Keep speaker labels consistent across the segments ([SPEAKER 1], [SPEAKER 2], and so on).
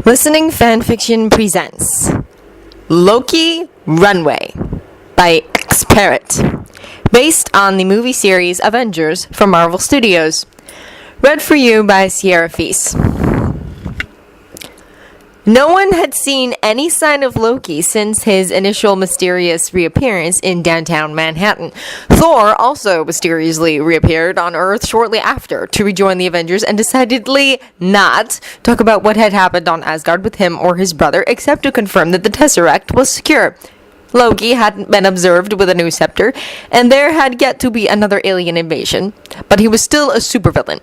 [SPEAKER 1] Listening Fanfiction presents Loki Runway by X-Parrot, based on the movie series Avengers from Marvel Studios. Read for you by Sierra Feast. No one had seen any sign of Loki since his initial mysterious reappearance in downtown Manhattan. Thor also mysteriously reappeared on Earth shortly after to rejoin the Avengers and decidedly not talk about what had happened on Asgard with him or his brother, except to confirm that the Tesseract was secure. Loki hadn't been observed with a new scepter, and there had yet to be another alien invasion, but he was still a supervillain.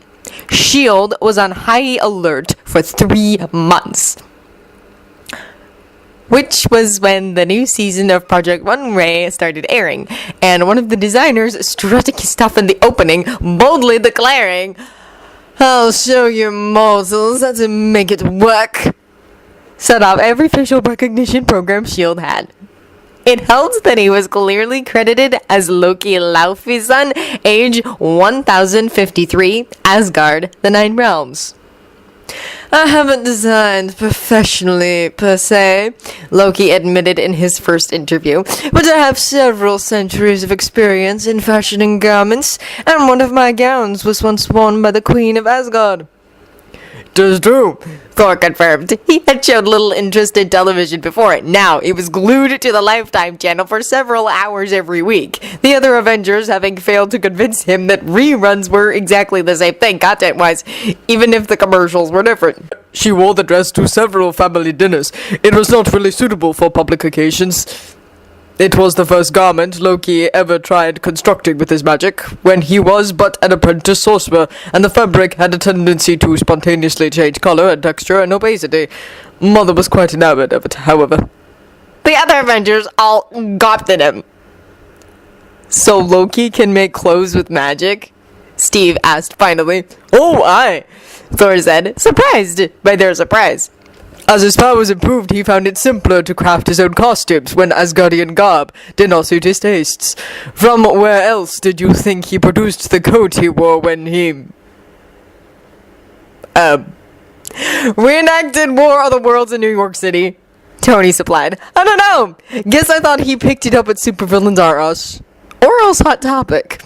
[SPEAKER 1] S.H.I.E.L.D. was on high alert for 3 months. Which was when the new season of Project Runway started airing, and one of the designers strutting his stuff in the opening, boldly declaring, "I'll show you mortals how to make it work," set off every facial recognition program S.H.I.E.L.D. had. It held that he was clearly credited as Loki Laufey's son, age 1053, Asgard, the Nine Realms. "I haven't designed professionally, per se," Loki admitted in his first interview, "but I have several centuries of experience in fashioning garments, and one of my gowns was once worn by the Queen of Asgard." "'Tis true," Thor confirmed. He had showed little interest in television before it. Now, he was glued to the Lifetime channel for several hours every week, the other Avengers having failed to convince him that reruns were exactly the same thing content-wise, even if the commercials were different. "She wore the dress to several family dinners. It was not really suitable for public occasions. It was the first garment Loki ever tried constructing with his magic, when he was but an apprentice sorcerer, and the fabric had a tendency to spontaneously change color and texture and opacity. Mother was quite enamored of it, however." The other Avengers all gawped at him. "So Loki can make clothes with magic?" Steve asked finally. "Oh, aye," Thor said, surprised by their surprise. "As his powers improved, he found it simpler to craft his own costumes when Asgardian garb did not suit his tastes. From where else did you think he produced the coat he wore when he... reenacted War of the Worlds in New York City?" Tony supplied. "I don't know. Guess I thought he picked it up at Supervillain R Us. Or else Hot Topic."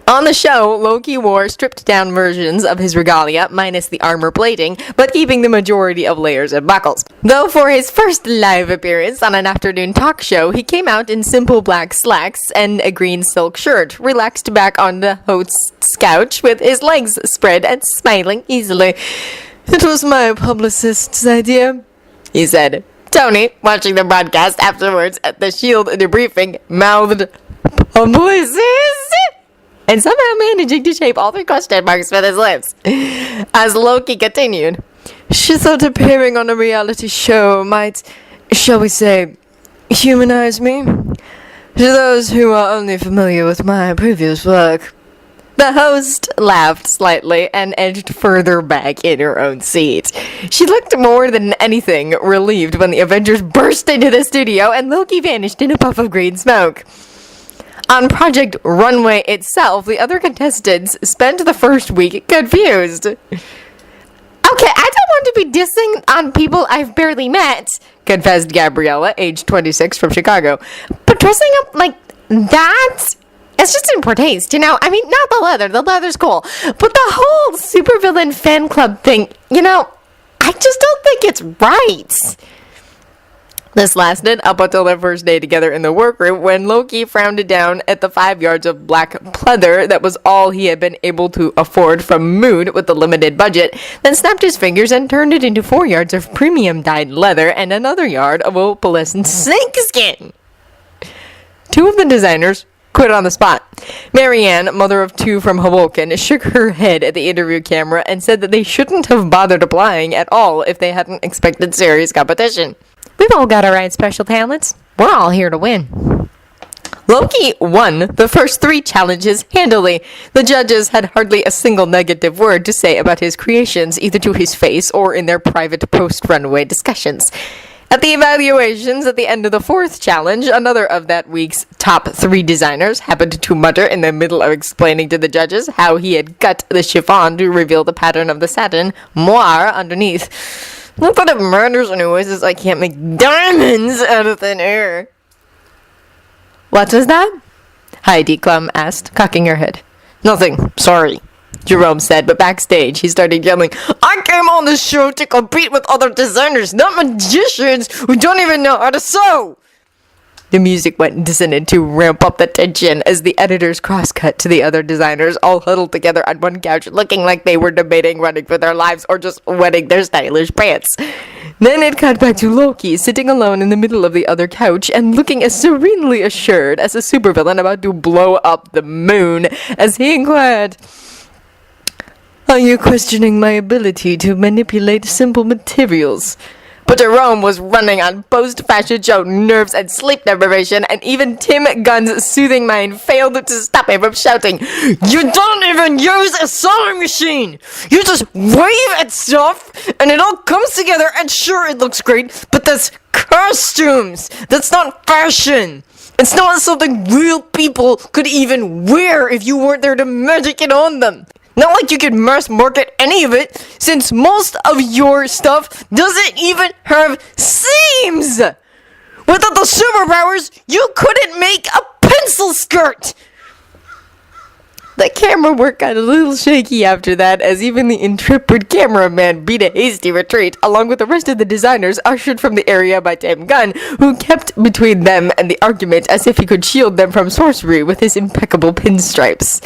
[SPEAKER 1] On the show, Loki wore stripped-down versions of his regalia, minus the armor plating, but keeping the majority of layers and buckles. Though for his first live appearance on an afternoon talk show, he came out in simple black slacks and a green silk shirt, relaxed back on the host's couch with his legs spread and smiling easily. "It was my publicist's idea," he said. Tony, watching the broadcast afterwards at the S.H.I.E.L.D. debriefing, mouthed, "Publicist?" and somehow managing to shape all 3 question marks with his lips. As Loki continued, "She thought appearing on a reality show might, shall we say, humanize me? To those who are only familiar with my previous work." The host laughed slightly and edged further back in her own seat. She looked more than anything relieved when the Avengers burst into the studio and Loki vanished in a puff of green smoke. On Project Runway itself, the other contestants spent the first week confused. "Okay, I don't want to be dissing on people I've barely met," confessed Gabriella, age 26, from Chicago. "But dressing up like that, it's just in poor taste, you know? I mean, not the leather. The leather's cool. But the whole Supervillain fan club thing, I just don't think it's right." This lasted up until their first day together in the workroom, when Loki frowned down at the 5 yards of black pleather that was all he had been able to afford from Moon with the limited budget, then snapped his fingers and turned it into 4 yards of premium dyed leather and another yard of opalescent snakeskin. 2 of the designers quit on the spot. Marianne, mother of 2 from Hoboken, shook her head at the interview camera and said that they shouldn't have bothered applying at all if they hadn't expected serious competition. "We've all got our own special talents. We're all here to win." Loki won the first 3 challenges handily. The judges had hardly a single negative word to say about his creations, either to his face or in their private post-runway discussions. At the evaluations at the end of the 4th challenge, another of that week's top 3 designers happened to mutter in the middle of explaining to the judges how he had cut the chiffon to reveal the pattern of the satin moire underneath. Not that it matters anyways, as I can't make diamonds out of thin air. What was that? Heidi Klum asked, cocking her head. Nothing, sorry, Jerome said, but backstage he started yelling, I came on this show to compete with other designers, not magicians who don't even know how to sew! The music went dissonant to ramp up the tension as the editors cross-cut to the other designers, all huddled together on one couch, looking like they were debating running for their lives or just wetting their stylish pants. Then it cut back to Loki, sitting alone in the middle of the other couch and looking as serenely assured as a supervillain about to blow up the moon, as he inquired, Are you questioning my ability to manipulate simple materials? But Jerome was running on post-fashion show nerves and sleep deprivation, and even Tim Gunn's soothing mind failed to stop him from shouting, You don't even use a sewing machine! You just wave at stuff, and it all comes together, and sure, it looks great, but that's costumes! That's not fashion! It's not something real people could even wear if you weren't there to magic it on them! Not like you could mass market any of it, since most of your stuff doesn't even have seams! Without the superpowers, you couldn't make a pencil skirt! The camera work got a little shaky after that, as even the intrepid cameraman beat a hasty retreat, along with the rest of the designers ushered from the area by Tim Gunn, who kept between them and the argument as if he could shield them from sorcery with his impeccable pinstripes.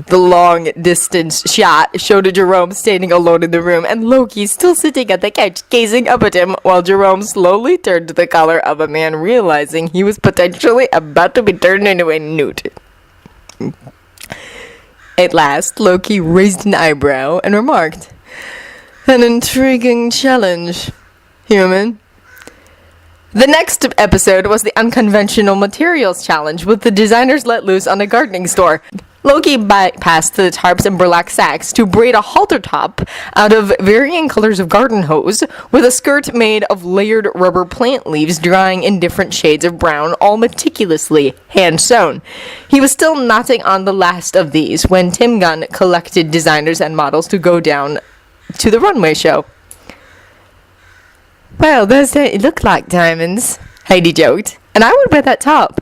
[SPEAKER 1] The long-distance shot showed Jerome standing alone in the room, and Loki still sitting at the couch gazing up at him, while Jerome slowly turned the color of a man realizing he was potentially about to be turned into a newt. At last, Loki raised an eyebrow and remarked, An intriguing challenge, human. The next episode was the Unconventional Materials Challenge, with the designers let loose on a gardening store. Loki bypassed the tarps and burlap sacks to braid a halter top out of varying colors of garden hose, with a skirt made of layered rubber plant leaves drying in different shades of brown, all meticulously hand-sewn. He was still knotting on the last of these when Tim Gunn collected designers and models to go down to the runway show. Well, those don't look like diamonds, Heidi joked, and I would wear that top.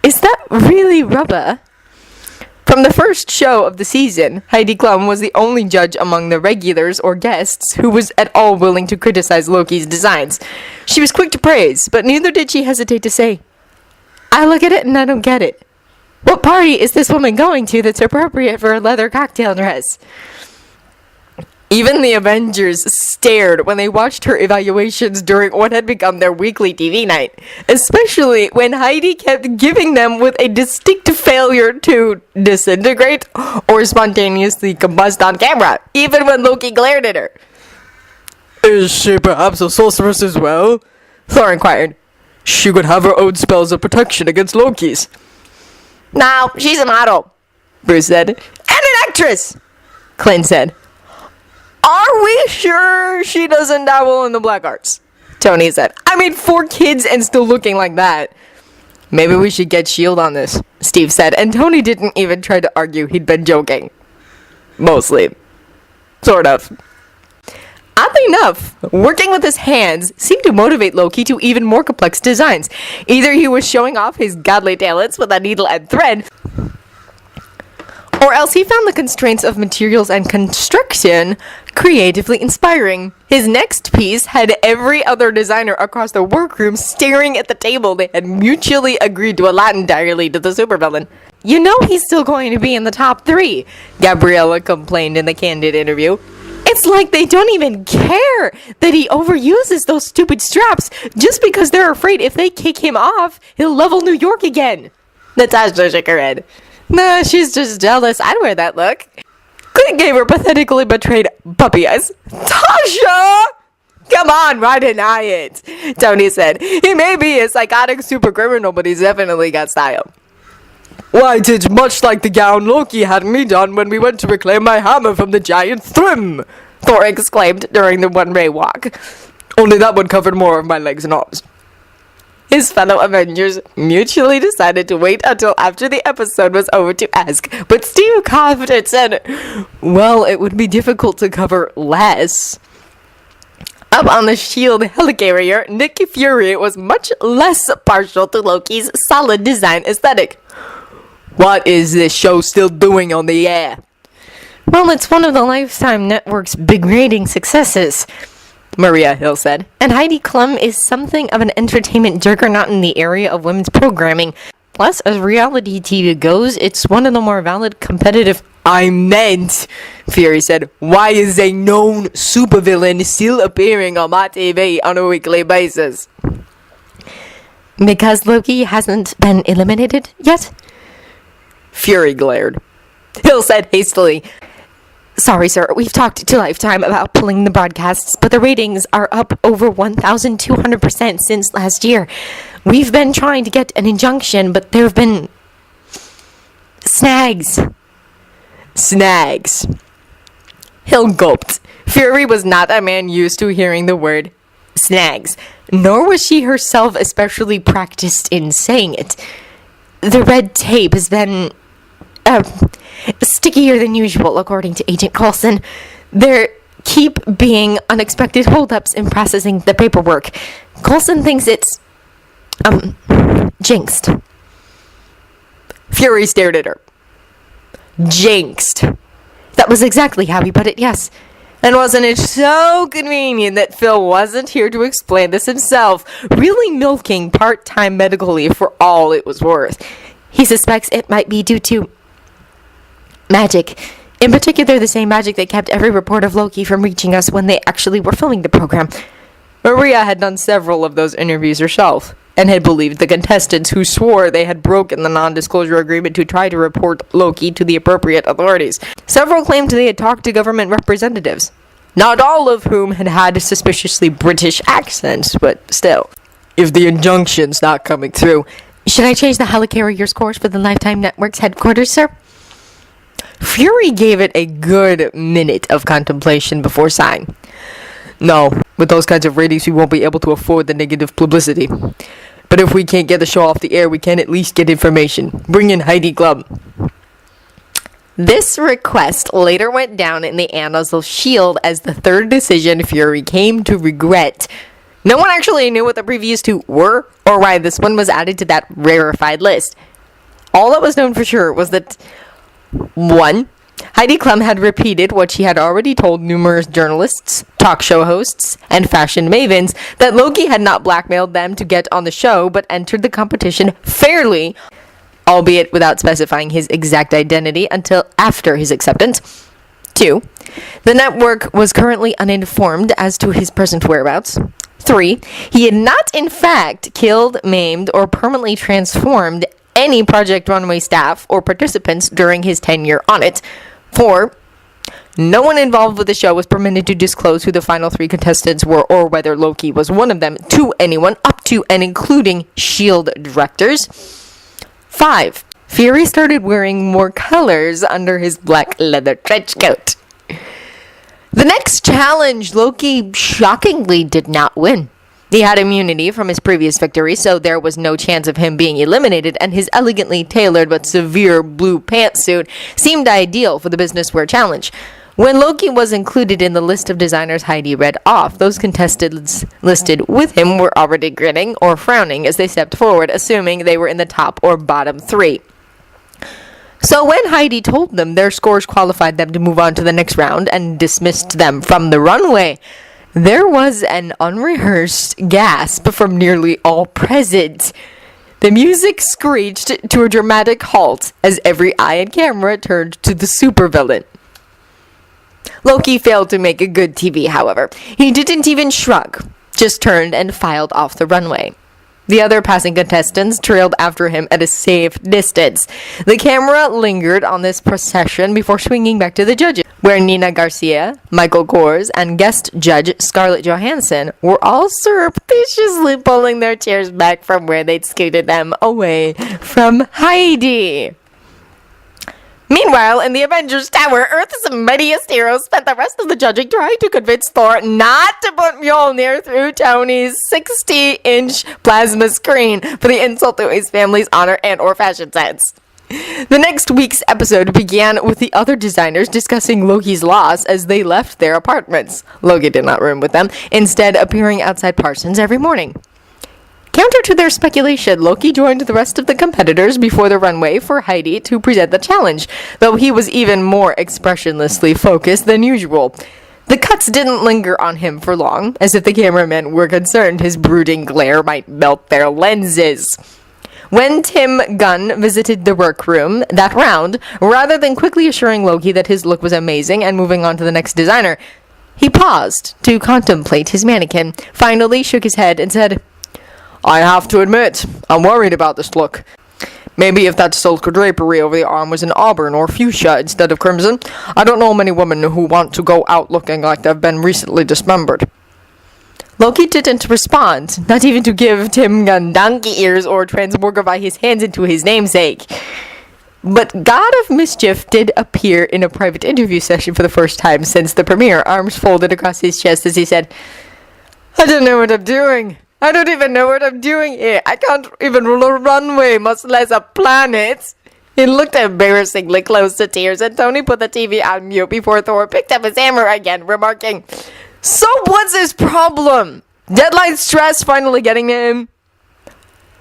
[SPEAKER 1] Is that really rubber? From the first show of the season, Heidi Klum was the only judge among the regulars or guests who was at all willing to criticize Loki's designs. She was quick to praise, but neither did she hesitate to say, I look at it and I don't get it. What party is this woman going to that's appropriate for a leather cocktail dress? Even the Avengers stared when they watched her evaluations during what had become their weekly TV night, especially when Heidi kept giving them with a distinct failure to disintegrate or spontaneously combust on camera, even when Loki glared at her. Is she perhaps a sorceress as well? Thor inquired. She could have her own spells of protection against Loki's. No, she's a model, Bruce said. And an actress, Clint said. Are we sure she doesn't dabble in the black arts? Tony said. I mean, 4 kids and still looking like that. Maybe we should get S.H.I.E.L.D. on this, Steve said, and Tony didn't even try to argue he'd been joking. Mostly. Sort of. Oddly enough, working with his hands seemed to motivate Loki to even more complex designs. Either he was showing off his godly talents with a needle and thread, or else he found the constraints of materials and construction creatively inspiring. His next piece had every other designer across the workroom staring at the table they had mutually agreed to allot entirely to the supervillain. You know he's still going to be in the top 3, Gabriella complained in the Candid interview. It's like they don't even care that he overuses those stupid straps just because they're afraid if they kick him off, he'll level New York again. Natasha shook her head. Nah, she's just jealous. I'd wear that look. Clint gave her pathetically betrayed puppy eyes. Tasha! Come on, why deny it? Tony said. He may be a psychotic super criminal, but he's definitely got style. Why, it's much like the gown Loki had me done when we went to reclaim my hammer from the giant Thrym, Thor exclaimed during the one-way walk. Only that one covered more of my legs and arms. His fellow Avengers mutually decided to wait until after the episode was over to ask, but Steve coughed and said, well, it would be difficult to cover less. Up on the shield helicarrier, Nick Fury was much less partial to Loki's solid design aesthetic. What is this show still doing on the air? Well, it's one of the Lifetime Network's big rating successes, Maria Hill said. And Heidi Klum is something of an entertainment juggernaut in the area of women's programming. Plus, as reality TV goes, it's one of the more valid competitive... I meant, Fury said, why is a known supervillain still appearing on my TV on a weekly basis? Because Loki hasn't been eliminated yet? Fury glared. Hill said hastily, sorry, sir, we've talked to Lifetime about pulling the broadcasts, but the ratings are up over 1,200% since last year. We've been trying to get an injunction, but there have been... snags. Snags. Hill gulped. Fury was not a man used to hearing the word snags, nor was she herself especially practiced in saying it. The red tape has been stickier than usual, according to Agent Coulson. There keep being unexpected holdups in processing the paperwork. Coulson thinks it's jinxed. Fury stared at her. Jinxed. That was exactly how he put it, yes. And wasn't it so convenient that Phil wasn't here to explain this himself, really milking part-time medical leave for all it was worth. He suspects it might be due to magic. In particular, the same magic that kept every report of Loki from reaching us when they actually were filming the program. Maria had done several of those interviews herself, and had believed the contestants who swore they had broken the non-disclosure agreement to try to report Loki to the appropriate authorities. Several claimed they had talked to government representatives, not all of whom had suspiciously British accents, but still. If the injunction's not coming through... Should I change the helicarrier's course for the Lifetime Network's headquarters, sir? Fury gave it a good minute of contemplation before sighing. No, with those kinds of ratings we won't be able to afford the negative publicity. But if we can't get the show off the air, we can at least get information. Bring in Heidi Klum. This request later went down in the annals of S.H.I.E.L.D. as the third decision Fury came to regret. No one actually knew what the previous two were, or why this one was added to that rarefied list. All that was known for sure was that 1. Heidi Klum had repeated what she had already told numerous journalists, talk show hosts, and fashion mavens, that Loki had not blackmailed them to get on the show, but entered the competition fairly, albeit without specifying his exact identity until after his acceptance. 2. The network was currently uninformed as to his present whereabouts. 3. He had not, in fact, killed, maimed, or permanently transformed any Project Runway staff or participants during his tenure on it. 4. No one involved with the show was permitted to disclose who the final 3 contestants were or whether Loki was one of them to anyone, up to and including S.H.I.E.L.D. directors. 5. Fury started wearing more colors under his black leather trench coat. The next challenge, Loki shockingly did not win. He had immunity from his previous victory, so there was no chance of him being eliminated, and his elegantly tailored but severe blue pantsuit seemed ideal for the business wear challenge. When Loki was included in the list of designers Heidi read off, those contestants listed with him were already grinning or frowning as they stepped forward, assuming they were in the top or bottom 3. So when Heidi told them their scores qualified them to move on to the next round and dismissed them from the runway, there was an unrehearsed gasp from nearly all present. The music screeched to a dramatic halt as every eye and camera turned to the supervillain. Loki failed to make a good TV, however. He didn't even shrug, just turned and filed off the runway. The other passing contestants trailed after him at a safe distance. The camera lingered on this procession before swinging back to the judges, where Nina Garcia, Michael Kors, and guest judge Scarlett Johansson were all surreptitiously pulling their chairs back from where they'd scooted them away from Heidi. Meanwhile, in the Avengers Tower, Earth's mightiest heroes spent the rest of the judging trying to convince Thor not to put Mjolnir through Tony's 60-inch plasma screen for the insult to his family's honor and or fashion sense. The next week's episode began with the other designers discussing Loki's loss as they left their apartments. Loki did not room with them, instead appearing outside Parsons every morning. Counter to their speculation, Loki joined the rest of the competitors before the runway for Heidi to present the challenge, though he was even more expressionlessly focused than usual. The cuts didn't linger on him for long, as if the cameramen were concerned his brooding glare might melt their lenses. When Tim Gunn visited the workroom that round, rather than quickly assuring Loki that his look was amazing and moving on to the next designer, he paused to contemplate his mannequin, finally shook his head and said, "I have to admit, I'm worried about this look. Maybe if that silk drapery over the arm was in auburn or fuchsia instead of crimson, I don't know many women who want to go out looking like they've been recently dismembered." Loki didn't respond, not even to give Tim Gunn donkey ears or transmogrify his hands into his namesake. But God of Mischief did appear in a private interview session for the first time since the premiere, arms folded across his chest as he said, "I don't know what I'm doing. I don't even know what I'm doing here. I can't even rule a runway, much less a planet." He looked embarrassingly close to tears, and Tony put the TV on mute before Thor picked up his hammer again, remarking, "So what's his problem? Deadline stress finally getting to him?"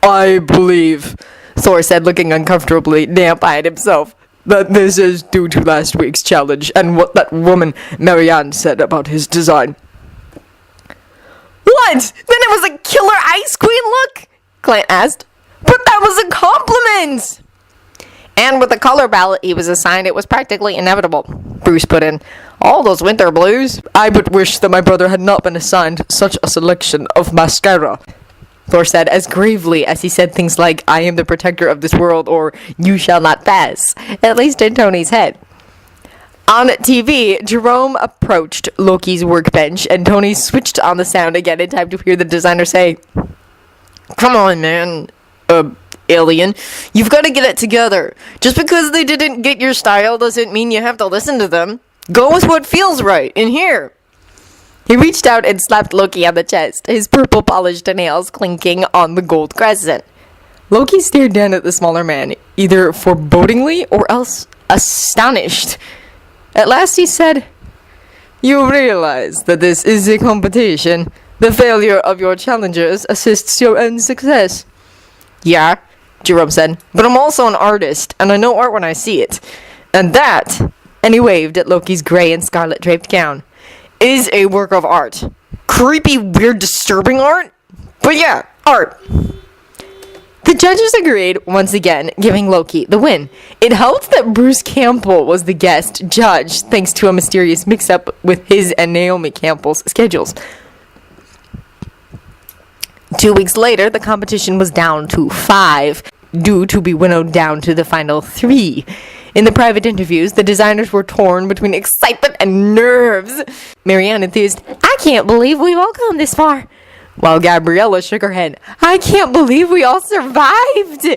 [SPEAKER 1] "I believe," Thor said, looking uncomfortably damp-eyed himself, "that this is due to last week's challenge and what that woman Marianne said about his design." "What? Then it was a killer Ice Queen look?" Clint asked. "But that was a compliment!" "And with the color palette he was assigned, it was practically inevitable," Bruce put in. "All those winter blues." "I but wish that my brother had not been assigned such a selection of mascara," Thor said as gravely as he said things like, "I am the protector of this world," or "You shall not pass," at least in Tony's head. On TV, Jerome approached Loki's workbench, and Tony switched on the sound again in time to hear the designer say, "Come on, man, alien, you've got to get it together. Just because they didn't get your style doesn't mean you have to listen to them. Go with what feels right, in here." He reached out and slapped Loki on the chest, his purple polished nails clinking on the gold crescent. Loki stared down at the smaller man, either forebodingly or else astonished. At last he said, "You realize that this is a competition. The failure of your challengers assists your own success." "Yeah," Jerome said, "but I'm also an artist, and I know art when I see it. And that," and he waved at Loki's gray and scarlet draped gown, "is a work of art. Creepy, weird, disturbing art? But yeah, art." The judges agreed, once again, giving Loki the win. It helped that Bruce Campbell was the guest judge, thanks to a mysterious mix-up with his and Naomi Campbell's schedules. 2 weeks later, the competition was down to 5, due to be winnowed down to the final 3. In the private interviews, the designers were torn between excitement and nerves. Marianne enthused, "I can't believe we've all come this far," while Gabriella shook her head, "I can't believe we all survived."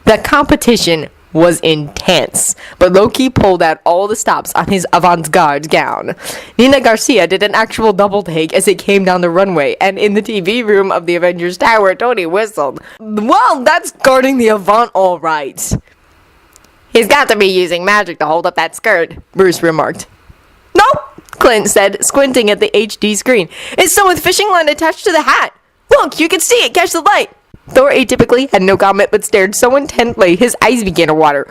[SPEAKER 1] The competition was intense, but Loki pulled out all the stops on his avant-garde gown. Nina Garcia did an actual double take as it came down the runway, and in the TV room of the Avengers Tower, Tony whistled. "Well, that's guarding the Avant all right." "He's got to be using magic to hold up that skirt," Bruce remarked. "Nope," Clint said, squinting at the HD screen. "It's sewn with fishing line attached to the hat. Look, you can see it. Catch the light." Thor atypically had no comment but stared so intently his eyes began to water.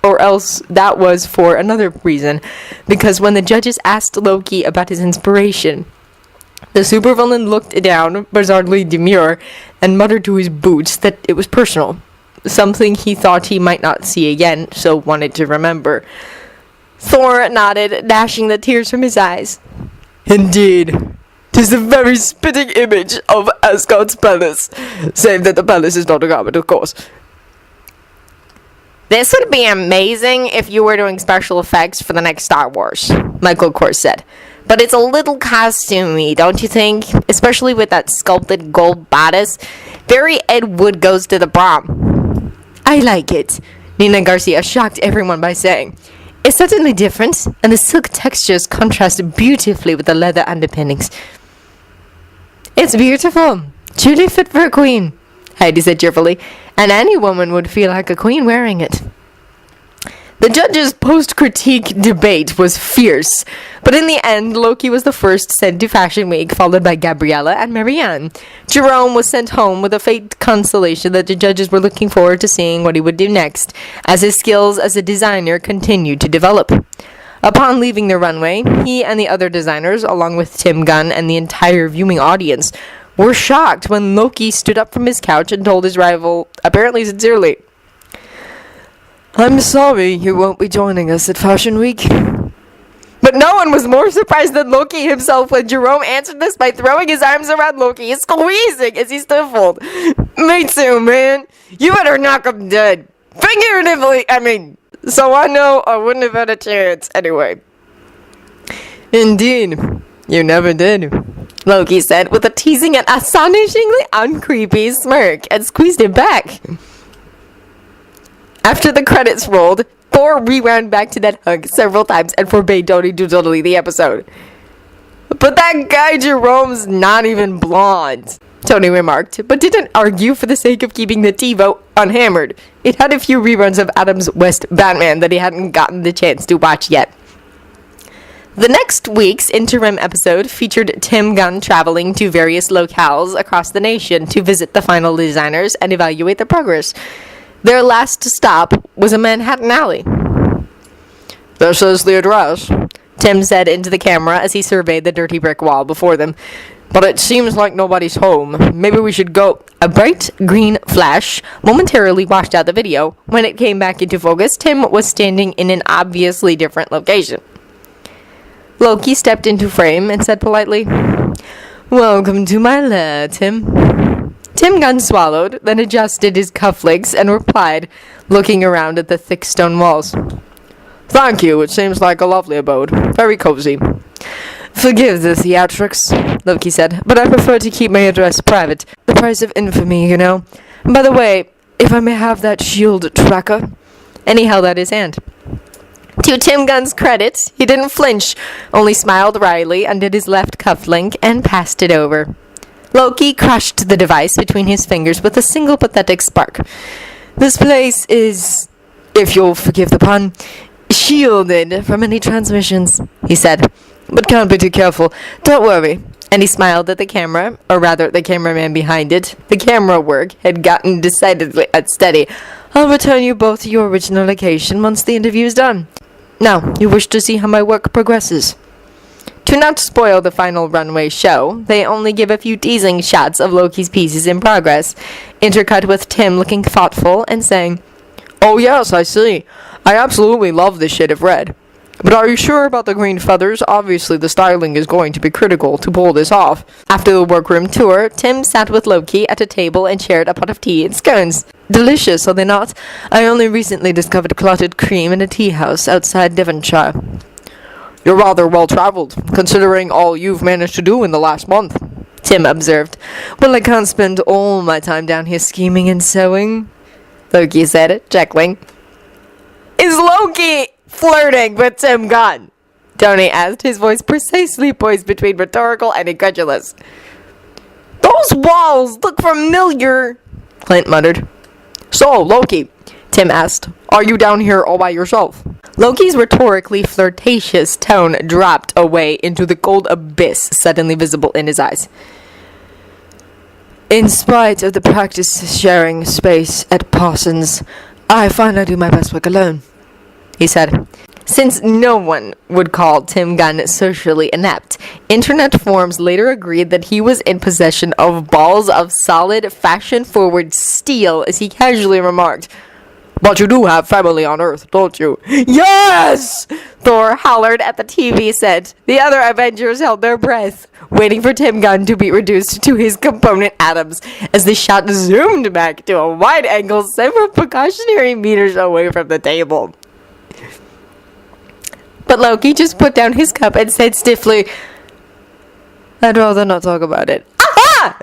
[SPEAKER 1] Or else that was for another reason, because when the judges asked Loki about his inspiration, the supervillain looked down, bizarrely demure, and muttered to his boots that it was personal. Something he thought he might not see again, so wanted to remember. Thor nodded, dashing the tears from his eyes. "Indeed, 'tis the very spitting image of Asgard's palace, save that the palace is not a garment, of course." "This would be amazing if you were doing special effects for the next Star Wars," Michael Kors said. "But it's a little costumey, don't you think? Especially with that sculpted gold bodice. Very Ed Wood goes to the prom." "I like it," Nina Garcia shocked everyone by saying. "It's certainly different, and the silk textures contrast beautifully with the leather underpinnings." "It's beautiful. Truly fit for a queen," Heidi said cheerfully, "and any woman would feel like a queen wearing it." The judges' post-critique debate was fierce, but in the end, Loki was the first sent to Fashion Week, followed by Gabriella and Marianne. Jerome was sent home with a faint consolation that the judges were looking forward to seeing what he would do next, as his skills as a designer continued to develop. Upon leaving the runway, he and the other designers, along with Tim Gunn and the entire viewing audience, were shocked when Loki stood up from his couch and told his rival, apparently sincerely, "I'm sorry you won't be joining us at Fashion Week." But no one was more surprised than Loki himself when Jerome answered this by throwing his arms around Loki and squeezing as he sniffled. "Me too, man. You better knock him dead. Figuratively, so I know I wouldn't have had a chance anyway." "Indeed, you never did," Loki said with a teasing and astonishingly uncreepy smirk and squeezed him back. After the credits rolled, Thor rewound back to that hug several times and forbade Tony to delete the episode. "But that guy Jerome's not even blonde," Tony remarked, but didn't argue for the sake of keeping the TiVo unhammered. It had a few reruns of Adam's West Batman that he hadn't gotten the chance to watch yet. The next week's interim episode featured Tim Gunn traveling to various locales across the nation to visit the final designers and evaluate their progress. Their last stop was a Manhattan alley. "This is the address," Tim said into the camera as he surveyed the dirty brick wall before them. "But it seems like nobody's home. Maybe we should go." A bright green flash momentarily washed out the video. When it came back into focus, Tim was standing in an obviously different location. Loki stepped into frame and said politely, "Welcome to my lair, Tim." Tim Gunn swallowed, then adjusted his cufflinks and replied, looking around at the thick stone walls. "Thank you, it seems like a lovely abode. Very cozy." "Forgive the theatrics," Loki said, "but I prefer to keep my address private. The price of infamy, you know. By the way, if I may have that shield tracker." And he held out his hand. To Tim Gunn's credit, he didn't flinch, only smiled wryly, undid his left cufflink, and passed it over. Loki crushed the device between his fingers with a single pathetic spark. "This place is, if you'll forgive the pun, shielded from any transmissions," he said. "But can't be too careful. Don't worry." And he smiled at the camera, or rather the cameraman behind it. The camera work had gotten decidedly unsteady. "I'll return you both to your original location once the interview is done. Now, you wish to see how my work progresses." To not spoil the final runway show, they only give a few teasing shots of Loki's pieces in progress, intercut with Tim looking thoughtful and saying, "Oh yes, I see. I absolutely love this shade of red. But are you sure about the green feathers? Obviously the styling is going to be critical to pull this off." After the workroom tour, Tim sat with Loki at a table and shared a pot of tea and scones. "Delicious, are they not? I only recently discovered clotted cream in a tea house outside Devonshire." "You're rather well-traveled, considering all you've managed to do in the last month," Tim observed. "Well, I can't spend all my time down here scheming and sewing," Loki said, chuckling. "Is Loki flirting with Tim Gunn?" Tony asked, his voice precisely poised between rhetorical and incredulous. "Those walls look familiar," Clint muttered. "So, Loki," Tim asked, "are you down here all by yourself?" Loki's rhetorically flirtatious tone dropped away into the cold abyss suddenly visible in his eyes. "In spite of the practice sharing space at Parsons, I find I do my best work alone," he said. Since no one would call Tim Gunn socially inept, internet forums later agreed that he was in possession of balls of solid, fashion-forward steel, as he casually remarked, "But you do have family on Earth, don't you?" "Yes!" Thor hollered at the TV set. The other Avengers held their breath, waiting for Tim Gunn to be reduced to his component atoms, as the shot zoomed back to a wide angle several precautionary meters away from the table. But Loki just put down his cup and said stiffly, "I'd rather not talk about it." "Aha!"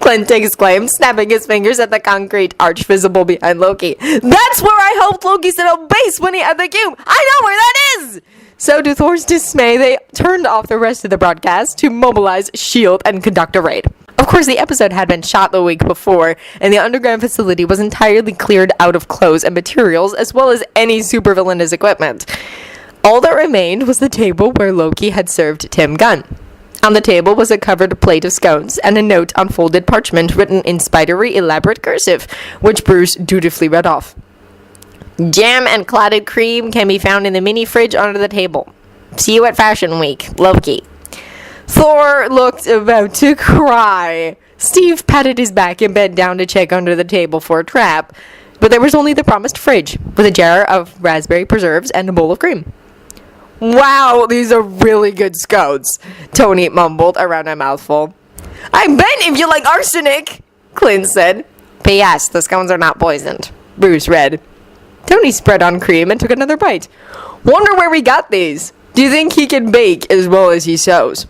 [SPEAKER 1] Clint exclaimed, snapping his fingers at the concrete arch visible behind Loki. "That's where I hoped Loki set up base when he had the cube! I know where that is!" So, to Thor's dismay, they turned off the rest of the broadcast to mobilize, shield, and conduct a raid. Of course, the episode had been shot the week before, and the underground facility was entirely cleared out of clothes and materials, as well as any supervillainous equipment. All that remained was the table where Loki had served Tim Gunn. On the table was a covered plate of scones and a note on folded parchment written in spidery, elaborate cursive, which Bruce dutifully read off. Jam and clotted cream can be found in the mini fridge under the table. See you at Fashion Week, Loki. Thor looked about to cry. Steve patted his back and bent down to check under the table for a trap, but there was only the promised fridge, with a jar of raspberry preserves and a bowl of cream. Wow, these are really good scones, Tony mumbled around a mouthful. I bet if you like arsenic, Clint said. P.S. The scones are not poisoned, Bruce read. Tony spread on cream and took another bite. Wonder where we got these. Do you think he can bake as well as he sews?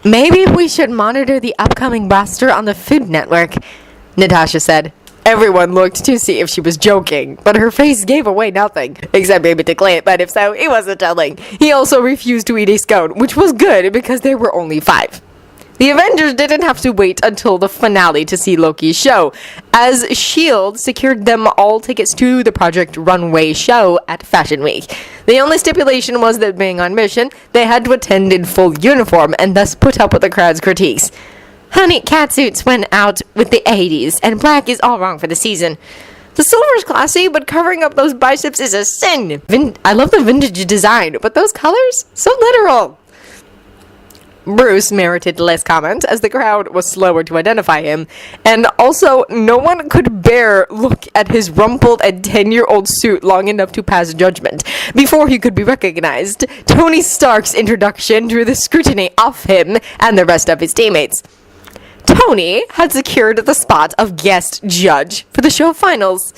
[SPEAKER 1] Maybe we should monitor the upcoming roster on the Food Network, Natasha said. Everyone looked to see if she was joking, but her face gave away nothing, except maybe to Clint, but if so, he wasn't telling. He also refused to eat a scone, which was good because there were only 5. The Avengers didn't have to wait until the finale to see Loki's show, as S.H.I.E.L.D. secured them all tickets to the Project Runway show at Fashion Week. The only stipulation was that being on mission, they had to attend in full uniform and thus put up with the crowd's critiques. Honey, catsuits went out with the 80s, and black is all wrong for the season. The silver's classy, but covering up those biceps is a sin. I love the vintage design, but those colors? So literal. Bruce merited less comment, as the crowd was slower to identify him, and also no one could bear look at his rumpled and 10-year-old suit long enough to pass judgment. Before he could be recognized, Tony Stark's introduction drew the scrutiny off him and the rest of his teammates. Tony had secured the spot of guest judge for the show finals.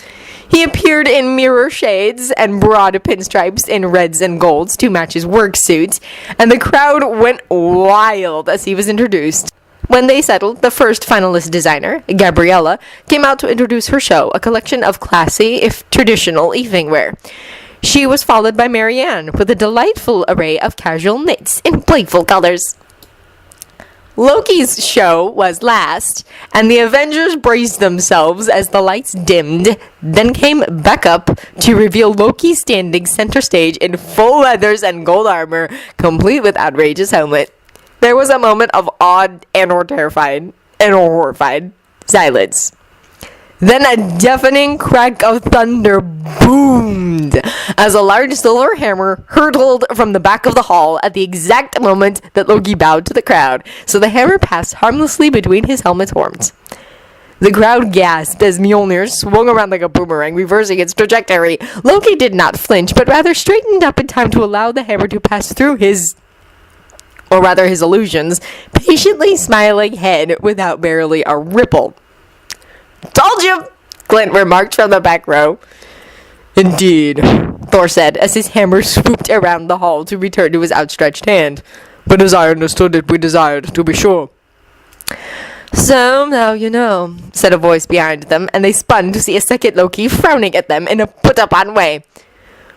[SPEAKER 1] He appeared in mirror shades and broad pinstripes in reds and golds to match his work suit, and the crowd went wild as he was introduced. When they settled, the first finalist designer, Gabriella, came out to introduce her show, a collection of classy, if traditional, evening wear. She was followed by Marianne with a delightful array of casual knits in playful colors. Loki's show was last, and the Avengers braced themselves as the lights dimmed, then came back up to reveal Loki standing center stage in full leathers and gold armor, complete with outrageous helmet. There was a moment of awed and horrified silence. Then a deafening crack of thunder boomed as a large silver hammer hurtled from the back of the hall at the exact moment that Loki bowed to the crowd, so the hammer passed harmlessly between his helmet's horns. The crowd gasped as Mjolnir swung around like a boomerang, reversing its trajectory. Loki did not flinch, but rather straightened up in time to allow the hammer to pass through his illusions, patiently smiling head without barely a ripple. Told you, Clint remarked from the back row. Indeed, Thor said as his hammer swooped around the hall to return to his outstretched hand. But as I understood it, we desired to be sure. So, now you know, said a voice behind them, and they spun to see a second Loki frowning at them in a put-upon way.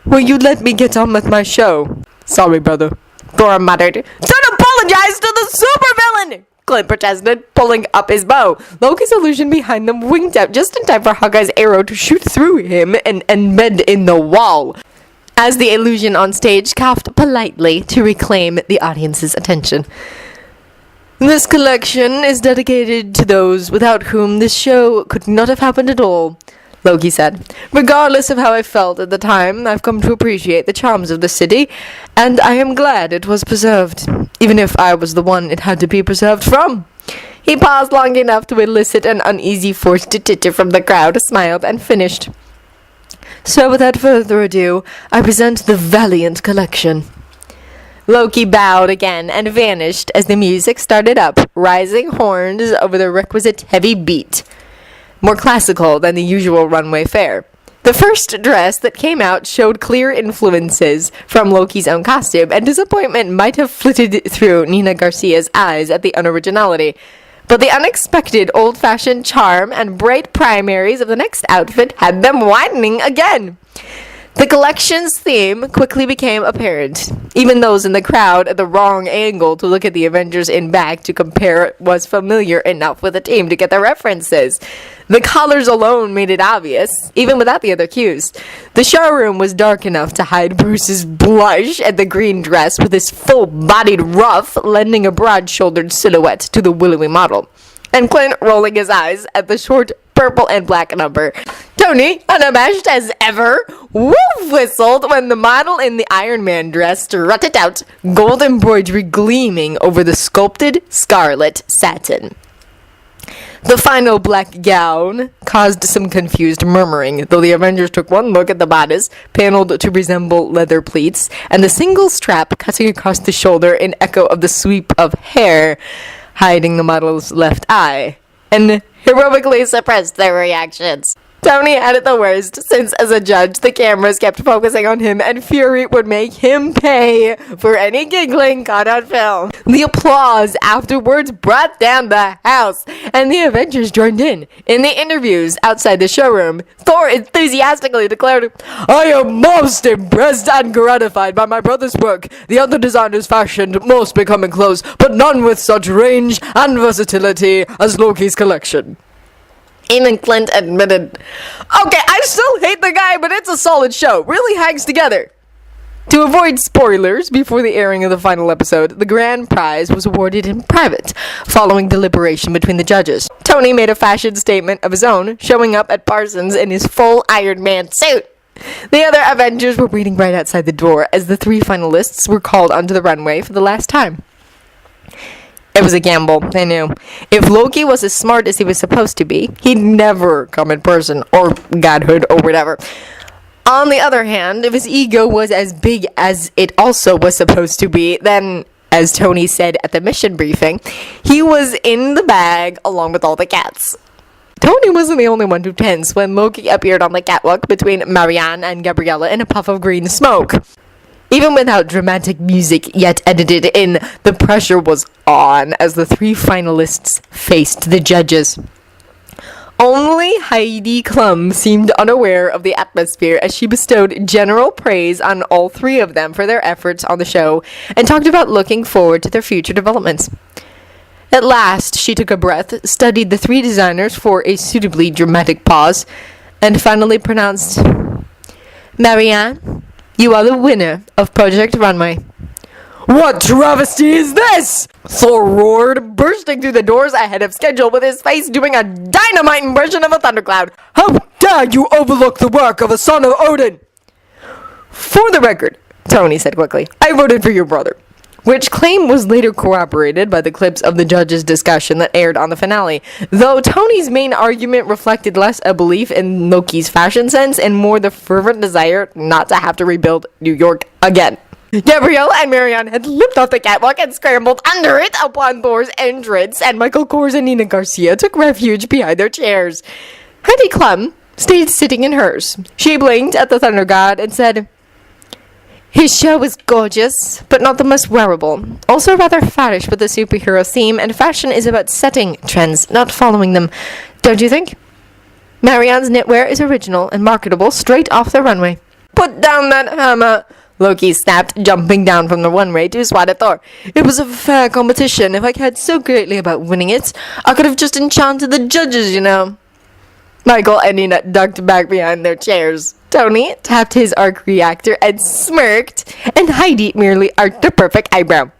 [SPEAKER 1] Will you let me get on with my show? Sorry, brother, Thor muttered. Don't apologize to the supervillain! Clint protested, pulling up his bow. Loki's illusion behind them winked out just in time for Hawkeye's arrow to shoot through him and embed in the wall, as the illusion on stage coughed politely to reclaim the audience's attention. This collection is dedicated to those without whom this show could not have happened at all, Loki said. Regardless of how I felt at the time, I've come to appreciate the charms of the city, and I am glad it was preserved, even if I was the one it had to be preserved from. He paused long enough to elicit an uneasy forced titter from the crowd, smiled, and finished. So without further ado, I present the Valiant collection. Loki bowed again and vanished as the music started up, rising horns over the requisite heavy beat, more classical than the usual runway fare. The first dress that came out showed clear influences from Loki's own costume, and disappointment might have flitted through Nina Garcia's eyes at the unoriginality. But the unexpected old-fashioned charm and bright primaries of the next outfit had them widening again. The collection's theme quickly became apparent. Even those in the crowd at the wrong angle to look at the Avengers in back to compare was familiar enough with the team to get the references. The colors alone made it obvious, even without the other cues. The showroom was dark enough to hide Bruce's blush at the green dress with his full-bodied ruff lending a broad-shouldered silhouette to the willowy model. And Clint rolling his eyes at the short purple and black number. Tony, unabashed as ever, woof whistled when the model in the Iron Man dress strutted out, gold embroidery gleaming over the sculpted scarlet satin. The final black gown caused some confused murmuring, though the Avengers took one look at the bodice, paneled to resemble leather pleats, and the single strap cutting across the shoulder in echo of the sweep of hair hiding the model's left eye, and heroically suppressed their reactions. Tony had it the worst, since as a judge, the cameras kept focusing on him and Fury would make him pay for any giggling caught on film. The applause afterwards brought down the house, and the Avengers joined in. In the interviews outside the showroom, Thor enthusiastically declared, "I am most impressed and gratified by my brother's work. The other designers fashioned most becoming clothes, but none with such range and versatility as Loki's collection." Even Clint admitted, "Okay, I still hate the guy, but it's a solid show. Really hangs together." To avoid spoilers before the airing of the final episode, the grand prize was awarded in private, following deliberation between the judges. Tony made a fashion statement of his own, showing up at Parsons in his full Iron Man suit. The other Avengers were waiting right outside the door as the 3 finalists were called onto the runway for the last time. It was a gamble, I knew. If Loki was as smart as he was supposed to be, he'd never come in person, or godhood, or whatever. On the other hand, if his ego was as big as it also was supposed to be, then, as Tony said at the mission briefing, he was in the bag along with all the cats. Tony wasn't the only one to tense when Loki appeared on the catwalk between Marianne and Gabriella in a puff of green smoke. Even without dramatic music yet edited in, the pressure was on as the 3 finalists faced the judges. Only Heidi Klum seemed unaware of the atmosphere as she bestowed general praise on all 3 of them for their efforts on the show and talked about looking forward to their future developments. At last, she took a breath, studied the 3 designers for a suitably dramatic pause, and finally pronounced, "Marianne, you are the winner of Project Runway." "What travesty is this?" Thor roared, bursting through the doors ahead of schedule with his face doing a dynamite impression of a thundercloud. "How dare you overlook the work of a son of Odin?" "For the record," Tony said quickly, "I voted for your brother." Which claim was later corroborated by the clips of the judges' discussion that aired on the finale, though Tony's main argument reflected less a belief in Loki's fashion sense and more the fervent desire not to have to rebuild New York again. Gabriella and Marianne had leaped off the catwalk and scrambled under it upon Thor's entrance, and Michael Kors and Nina Garcia took refuge behind their chairs. Heidi Klum stayed sitting in hers. She blinked at the Thunder God and said, "His show is gorgeous, but not the most wearable. Also rather faddish with the superhero theme, and fashion is about setting trends, not following them. Don't you think? Marianne's knitwear is original and marketable straight off the runway." "Put down that hammer!" Loki snapped, jumping down from the runway to swat at Thor. "It was a fair competition. If I cared so greatly about winning it, I could have just enchanted the judges, you know." Michael and Nina ducked back behind their chairs. Tony tapped his arc reactor and smirked, and Heidi merely arched a perfect eyebrow.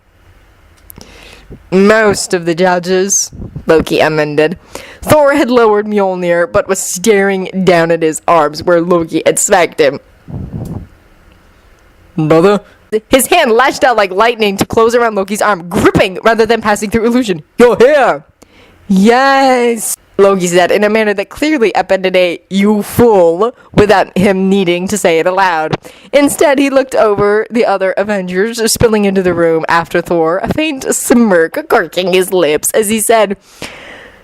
[SPEAKER 1] "Most of the judges," Loki amended. Thor had lowered Mjolnir, but was staring down at his arms where Loki had smacked him. "Brother?" His hand lashed out like lightning to close around Loki's arm, gripping rather than passing through illusion. "You're here!" "Yes," Loki said in a manner that clearly appended a "you fool" without him needing to say it aloud. Instead, he looked over the other Avengers spilling into the room after Thor, a faint smirk corking his lips as he said,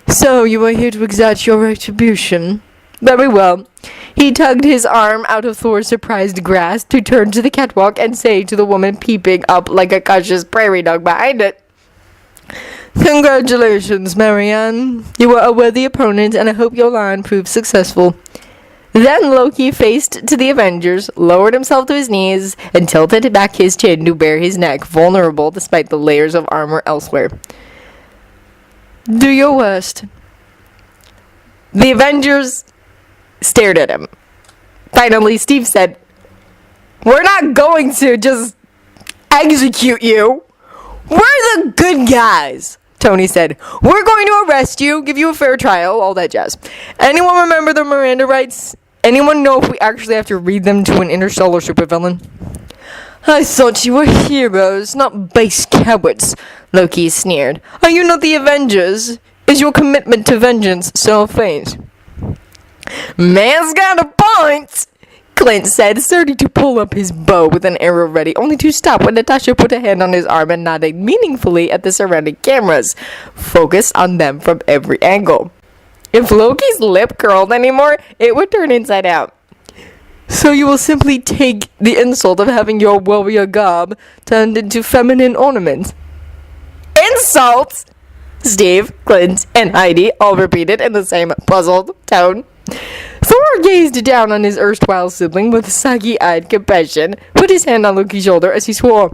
[SPEAKER 1] "So you are here to exact your retribution? Very well." He tugged his arm out of Thor's surprised grasp to turn to the catwalk and say to the woman peeping up like a cautious prairie dog behind it, "Congratulations, Marianne. You were a worthy opponent, and I hope your line proves successful." Then Loki faced to the Avengers, lowered himself to his knees, and tilted back his chin to bare his neck, vulnerable despite the layers of armor elsewhere. Do your worst. The Avengers stared at him. Finally, Steve said, "We're not going to just execute you. We're the good guys." Tony said, "We're going to arrest you, give you a fair trial, all that jazz. Anyone remember the Miranda rights? Anyone know if we actually have to read them to an interstellar supervillain?" "I thought you were heroes, not base cowards," Loki sneered. "Are you not the Avengers? Is your commitment to vengeance so faint?" "Man's got a point," Clint said, starting to pull up his bow with an arrow ready, only to stop when Natasha put a hand on his arm and nodded meaningfully at the surrounding cameras, focused on them from every angle. If Loki's lip curled anymore, it would turn inside out. "So you will simply take the insult of having your warrior garb turned into feminine ornament?" "Insult?" Steve, Clint, and Heidi all repeated in the same puzzled tone. Thor gazed down on his erstwhile sibling with saggy-eyed compassion, put his hand on Loki's shoulder as he swore.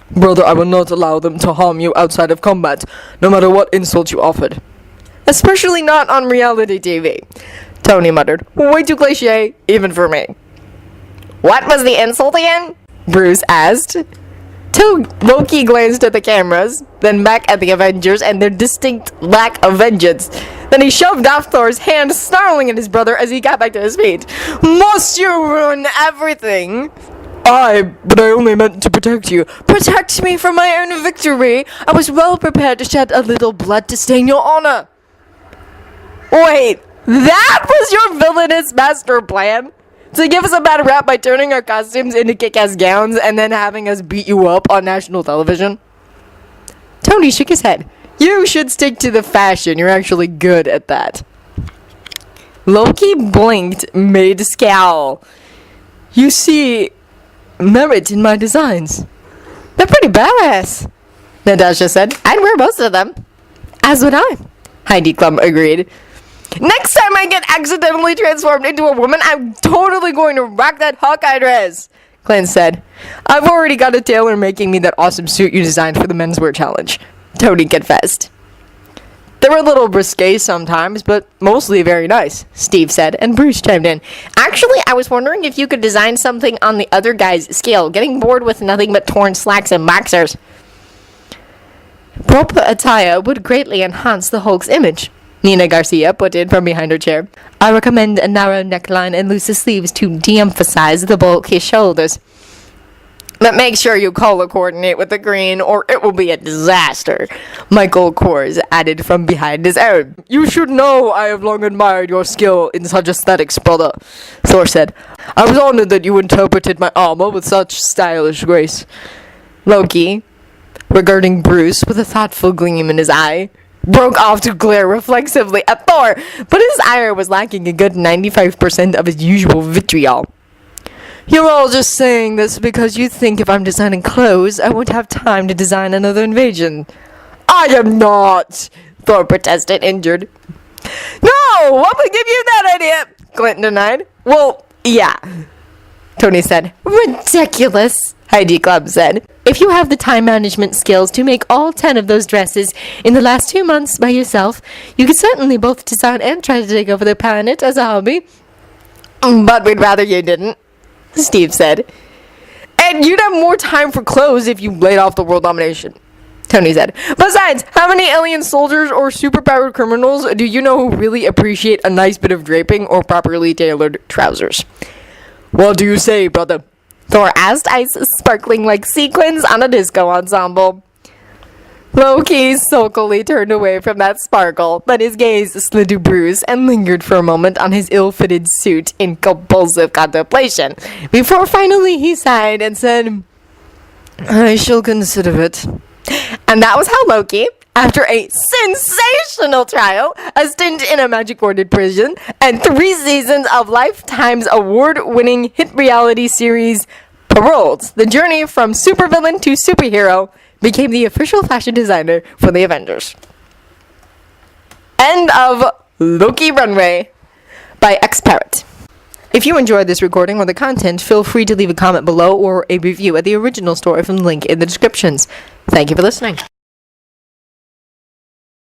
[SPEAKER 1] "Brother, I will not allow them to harm you outside of combat, no matter what insult you offered." "Especially not on reality TV," Tony muttered. "Way too cliche, even for me." "What was the insult again?" Bruce asked. Loki glanced at the cameras, then back at the Avengers and their distinct lack of vengeance. Then he shoved off Thor's hand, snarling at his brother as he got back to his feet. "Must you ruin everything?" But I only meant to protect you." "Protect me from my own victory? I was well prepared to shed a little blood to stain your honor." "Wait, that was your villainous master plan? To give us a bad rap by turning our costumes into kick-ass gowns and then having us beat you up on national television?" Tony shook his head. "You should stick to the fashion. You're actually good at that." Loki blinked mid-scowl. "You see merit in my designs." "They're pretty badass," Natasha said. "I'd wear most of them." "As would I," Heidi Klum agreed. "Next time I get accidentally transformed into a woman, I'm totally going to rock that Hawkeye dress," Clint said. "I've already got a tailor making me that awesome suit you designed for the menswear challenge," Tony confessed. "They were a little risque sometimes, but mostly very nice," Steve said, and Bruce chimed in. "Actually, I was wondering if you could design something on the other guy's scale, getting bored with nothing but torn slacks and boxers." "Proper attire would greatly enhance the Hulk's image," Nina Garcia put in from behind her chair. "I recommend a narrow neckline and looser sleeves to de-emphasize the bulky shoulders." "But make sure you color coordinate with the green, or it will be a disaster," Michael Kors added from behind his own. "You should know I have long admired your skill in such aesthetics, brother," Thor said. "I was honored that you interpreted my armor with such stylish grace." Loki, regarding Bruce with a thoughtful gleam in his eye, broke off to glare reflexively at Thor, but his ire was lacking a good 95% of his usual vitriol. "You're all just saying this because you think if I'm designing clothes, I won't have time to design another invasion." "I am not," Thor protested, injured. "No, what would give you that idea?" Clint denied. "Well, yeah," Tony said. "Ridiculous," Heidi Klum said. "If you have the time management skills to make all 10 of those dresses in the last 2 months by yourself, you could certainly both design and try to take over the planet as a hobby." "But we'd rather you didn't," Steve said. "And you'd have more time for clothes if you laid off the world domination," Tony said. "Besides, how many alien soldiers or superpowered criminals do you know who really appreciate a nice bit of draping or properly tailored trousers?" "What do you say, brother?" Thor asked, eyes sparkling like sequins on a disco ensemble. Loki sulkily turned away from that sparkle, but his gaze slid to Bruce and lingered for a moment on his ill-fitted suit in compulsive contemplation, before finally he sighed and said, "I shall consider it." And that was how Loki, after a sensational trial, a stint in a magic-warded prison, and 3 seasons of Lifetime's award-winning hit reality series, Paroled, the journey from supervillain to superhero, became the official fashion designer for the Avengers. End of Loki Runway by XParrot. If you enjoyed this recording or the content, feel free to leave a comment below or a review at the original story from the link in the descriptions. Thank you for listening.